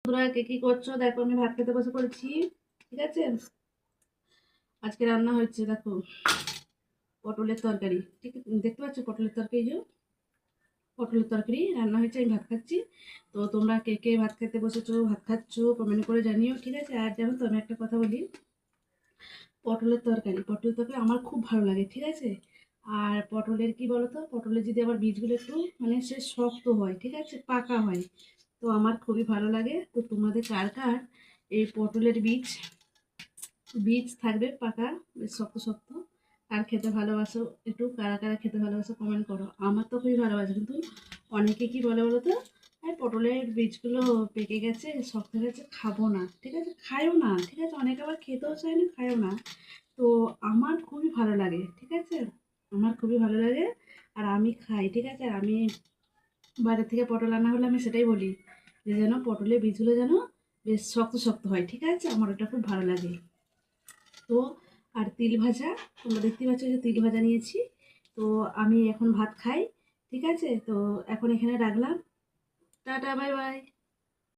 তোমরা কে কি করছো? দেখো আমি ভাত খেতে বসে পড়েছি। ঠিক আছে, আজকে রান্না হচ্ছে দেখো পটলের তরকারি। ঠিক আছে, দেখতে পাচ্ছ পটলের তরকারি, যে পটলের তরকারি রান্না হয়েছে, আমি ভাত খাচ্ছি। তো তোমরা কে কে ভাত খেতে বসেছো, ভাত খাচ্ছো, কমেন্ট করে জানিও। ঠিক আছে, আর জানো তো আমি একটা কথা বলি, পটলের তরকারি আমার খুব ভালো লাগে। ঠিক আছে, আর পটলের কি বলতো, পটলের যদি আবার বীজগুলো একটু মানে সে শক্ত হয়, ঠিক আছে, পাকা হয়, তো আমার খুবই ভালো লাগে। তো তোমাদের কার কার এই পটলের বীজ বীজ থাকবে পাকা, বেশ শক্ত শক্ত, আর খেতে ভালোবাসো, একটু কারা কারা খেতে ভালোবাসো কমেন্ট করো। আমার তো খুবই ভালোবাসে, কিন্তু অনেকে কি বলে বলো তো, এই পটলের বীজগুলো পেকে গেছে, শক্ত হয়ে গেছে, খাবো না। ঠিক আছে, খায়ও না। ঠিক আছে, অনেকে আবার খেতেও চায় না, খায়ও না। তো আমার খুবই ভালো লাগে। ঠিক আছে, আমার খুবই ভালো লাগে, আর আমি খাই। ঠিক আছে, আর আমি বাইরে থেকে পটল আনা হলে আমি সেটাই বলি, যে যেন পটলের বীজগুলো যেন বেশ শক্ত শক্ত হয়। ঠিক আছে, আমার ওটা খুব ভালো লাগে। তো আর তিল ভাজা, তোমরা দেখতে পাচ্ছ যে তিল ভাজা নিয়েছি। তো আমি এখন ভাত খাই। ঠিক আছে, তো এখন এখানে রাখলাম। Tata, bye bye.